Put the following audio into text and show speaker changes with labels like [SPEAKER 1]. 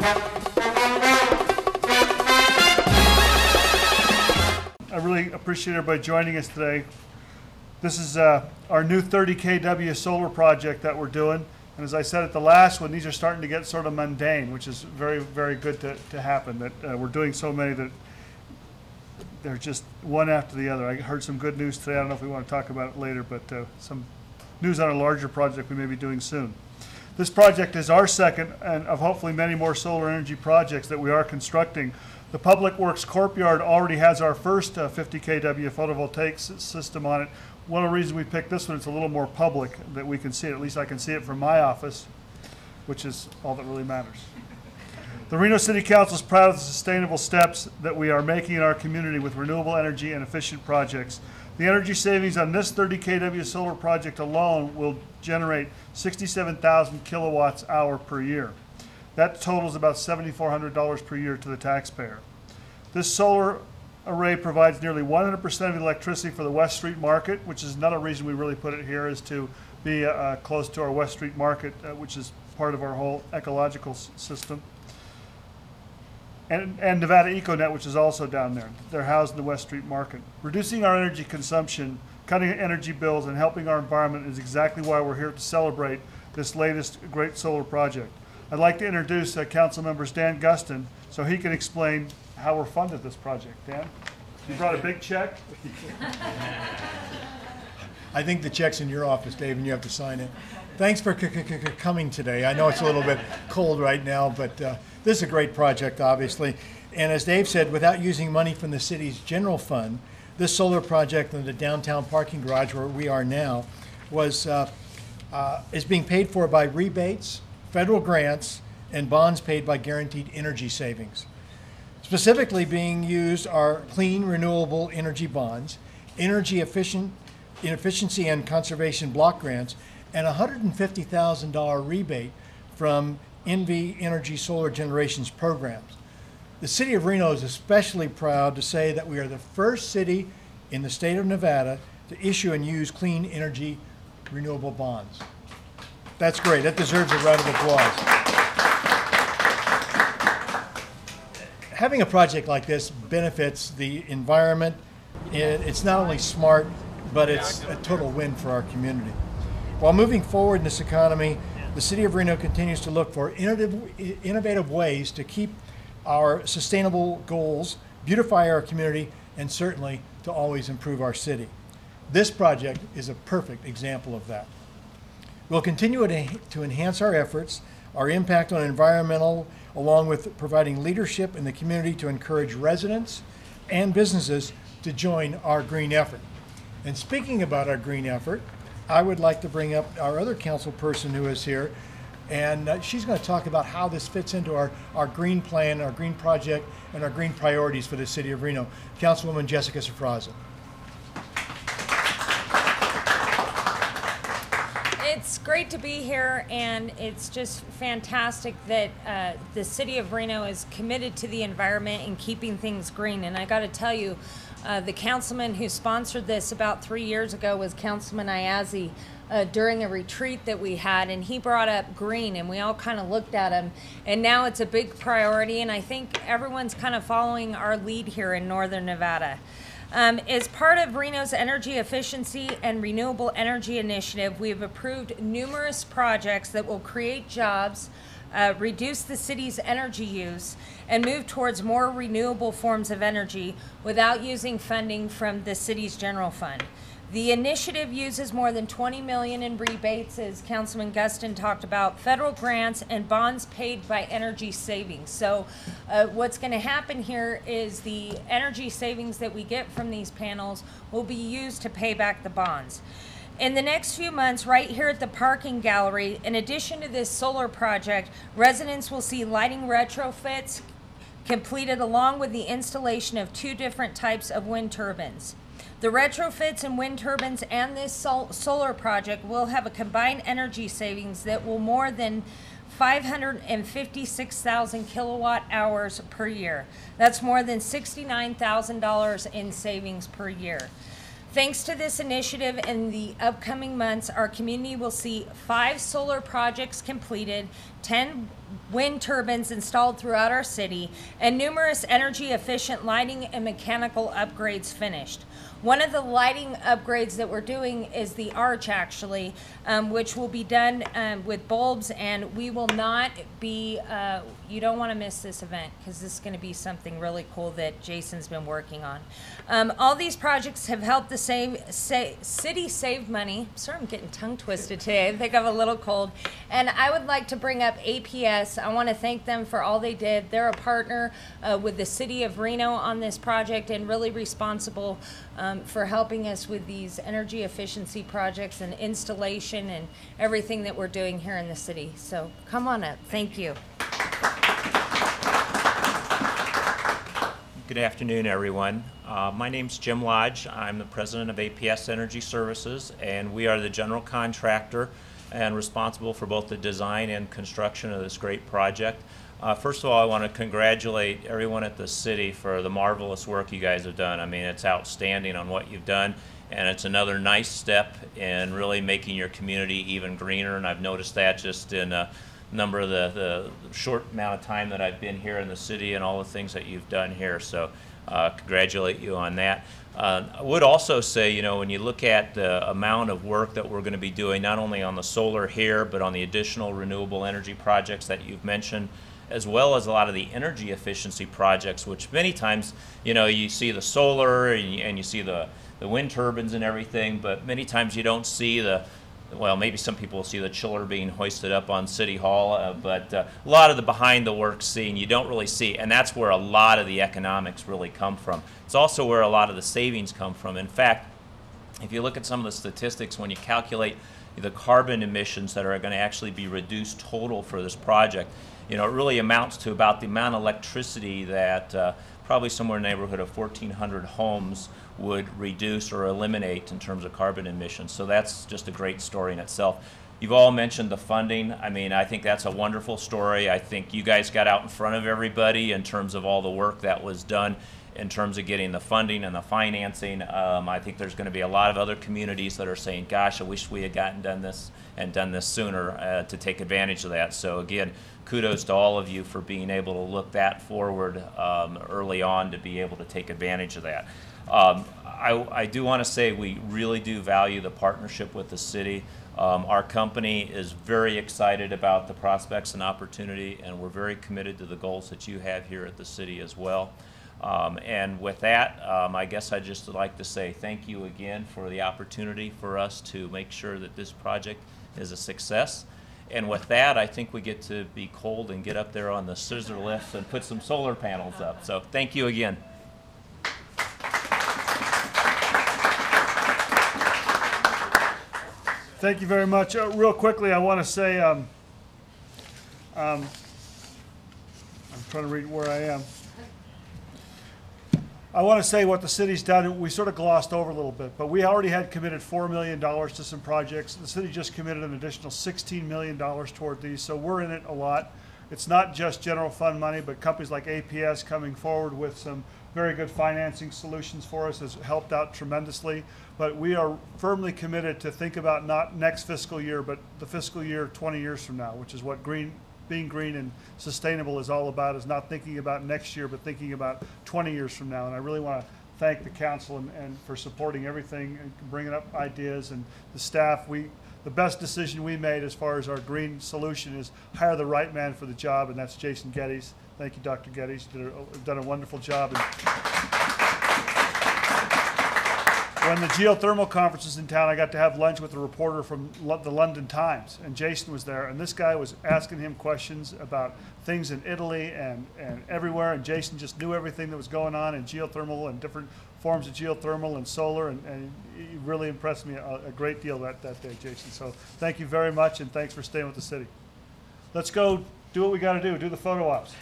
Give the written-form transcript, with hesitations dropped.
[SPEAKER 1] I really appreciate everybody joining us today. This is our new 30 kW solar project that we're doing. And as I said at the last one, these are starting to get sort of mundane, which is very, very good to happen, that we're doing so many that they're just one after the other. I heard some good news today. I don't know if we want to talk about it later, but some news on a larger project we may be doing soon. This project is our second and of hopefully many more solar energy projects that we are constructing. The Public Works Courtyard already has our first 50 kW photovoltaic system on it. One of the reasons we picked this one, it's a little more public that we can see it. At least I can see it from my office, which is all that really matters. The Reno City Council is proud of the sustainable steps that we are making in our community with renewable energy and efficient projects. The energy savings on this 30 kW solar project alone will generate 67,000 kilowatts hour per year. That totals about $7,400 per year to the taxpayer. This solar array provides nearly 100% of the electricity for the West Street market, which is another reason we really put it here, is to be close to our West Street market, which is part of our whole ecological system. And Nevada EcoNet, which is also down there. They're housed in the West Street market. Reducing our energy consumption, cutting energy bills, and helping our environment is exactly why we're here to celebrate this latest great solar project. I'd like to introduce Council Members Dan Gustin so he can explain how we're funded this project. Dan, you brought a big check.
[SPEAKER 2] I think the check's in your office, Dave, and you have to sign it. Thanks for coming today. I know it's a little bit cold right now, but this is a great project, obviously. And as Dave said, without using money from the city's general fund, this solar project in the downtown parking garage where we are now is being paid for by rebates, federal grants, and bonds paid by guaranteed energy savings. Specifically being used are clean, renewable energy bonds, energy efficiency and conservation block grants, and a $150,000 rebate from NV Energy Solar Generations programs. The City of Reno is especially proud to say that we are the first city in the state of Nevada to issue and use clean energy renewable bonds. That's great. That deserves a round of applause. Having a project like this benefits the environment. It's not only smart, but it's a total win for our community. While moving forward in this economy, the City of Reno continues to look for innovative ways to keep our sustainable goals, beautify our community, and certainly to always improve our city. This project is a perfect example of that. We'll continue to enhance our efforts, our impact on environmental, along with providing leadership in the community to encourage residents and businesses to join our green effort. And speaking about our green effort, I would like to bring up our other council person who is here, and she's going to talk about how this fits into our green plan, our green project, and our green priorities for the City of Reno. Councilwoman Jessica Sofraza.
[SPEAKER 3] It's great to be here, and it's just fantastic that the City of Reno is committed to the environment and keeping things green. And I got to tell you, the councilman who sponsored this about 3 years ago was Councilman Ayazi during a retreat that we had, and he brought up green, and we all kind of looked at him, and now it's a big priority, and I think everyone's kind of following our lead here in Northern Nevada. As part of Reno's energy efficiency and renewable energy initiative, we have approved numerous projects that will create jobs, reduce the city's energy use, and move towards more renewable forms of energy without using funding from the city's general fund. The initiative uses more than $20 million in rebates, as Councilman Gustin talked about, federal grants, and bonds paid by energy savings. So what's going to happen here is the energy savings that we get from these panels will be used to pay back the bonds. In the next few months, right here at the parking gallery, in addition to this solar project, residents will see lighting retrofits completed along with the installation of 2 different types of wind turbines. The retrofits and wind turbines and this solar project will have a combined energy savings that will more than 556,000 kilowatt hours per year. That's more than $69,000 in savings per year. Thanks to this initiative, in the upcoming months, our community will see 5 solar projects completed, 10 wind turbines installed throughout our city, and numerous energy-efficient lighting and mechanical upgrades finished. One of the lighting upgrades that we're doing is the arch, actually, which will be done with bulbs, and we will not be, you don't want to miss this event, because this is going to be something really cool that Jason's been working on. All these projects have helped the city save money. Sorry, I'm getting tongue twisted today. I think I'm a little cold. And I would like to bring up APS. I want to thank them for all they did. They're a partner with the city of Reno on this project, and really responsible for helping us with these energy efficiency projects and installation and everything that we're doing here in the city. So come on up. Thank you.
[SPEAKER 4] Good afternoon, everyone. My name's Jim Lodge. I'm the president of APS Energy Services, and we are the general contractor and responsible for both the design and construction of this great project. First of all, I want to congratulate everyone at the city for the marvelous work you guys have done. I mean, it's outstanding on what you've done, and it's another nice step in really making your community even greener, and I've noticed that just in a number of the short amount of time that I've been here in the city and all the things that you've done here. So congratulate you on that. I would also say, you know, when you look at the amount of work that we're going to be doing, not only on the solar here, but on the additional renewable energy projects that you've mentioned, as well as a lot of the energy efficiency projects, which many times, you know, you see the solar and you see the wind turbines and everything, but many times you don't see well, maybe some people will see the chiller being hoisted up on City Hall, but a lot of the behind the work scene you don't really see, and that's where a lot of the economics really come from. It's also where a lot of the savings come from. In fact, if you look at some of the statistics, when you calculate the carbon emissions that are going to actually be reduced total for this project, you know, it really amounts to about the amount of electricity that probably somewhere in the neighborhood of 1,400 homes would reduce or eliminate in terms of carbon emissions. So that's just a great story in itself. You've all mentioned the funding. I mean, I think that's a wonderful story. I think you guys got out in front of everybody in terms of all the work that was done in terms of getting the funding and the financing. I think there's going to be a lot of other communities that are saying, gosh, I wish we had done this sooner to take advantage of that. So again, kudos to all of you for being able to look that forward early on to be able to take advantage of that. I do want to say we really do value the partnership with the city. Our company is very excited about the prospects and opportunity, and we're very committed to the goals that you have here at the city as well. And with that, I guess I'd just like to say thank you again for the opportunity for us to make sure that this project is a success. And with that, I think we get to be cold and get up there on the scissor lifts and put some solar panels up. So thank you again.
[SPEAKER 1] Thank you very much. Real quickly, I want to say, I'm trying to read where I am. I want to say what the city's done. We sort of glossed over a little bit, but we already had committed $4 million to some projects. The city just committed an additional $16 million toward these, so we're in it a lot. It's not just general fund money, but companies like APS coming forward with some very good financing solutions for us has helped out tremendously. But we are firmly committed to think about not next fiscal year, but the fiscal year 20 years from now, which is what being green and sustainable is all about, is not thinking about next year, but thinking about 20 years from now. And I really want to thank the council and for supporting everything and bringing up ideas, and the staff. The best decision we made as far as our green solution is hire the right man for the job, and that's Jason Gettys. Thank you, Dr. Gettys. You've done a wonderful job. And when the geothermal conference was in town, I got to have lunch with a reporter from the London Times, and Jason was there, and this guy was asking him questions about things in Italy and everywhere, and Jason just knew everything that was going on in geothermal and different forms of geothermal and solar, and he really impressed me a great deal that day, Jason. So thank you very much, and thanks for staying with the city. Let's go do what we got to do the photo ops.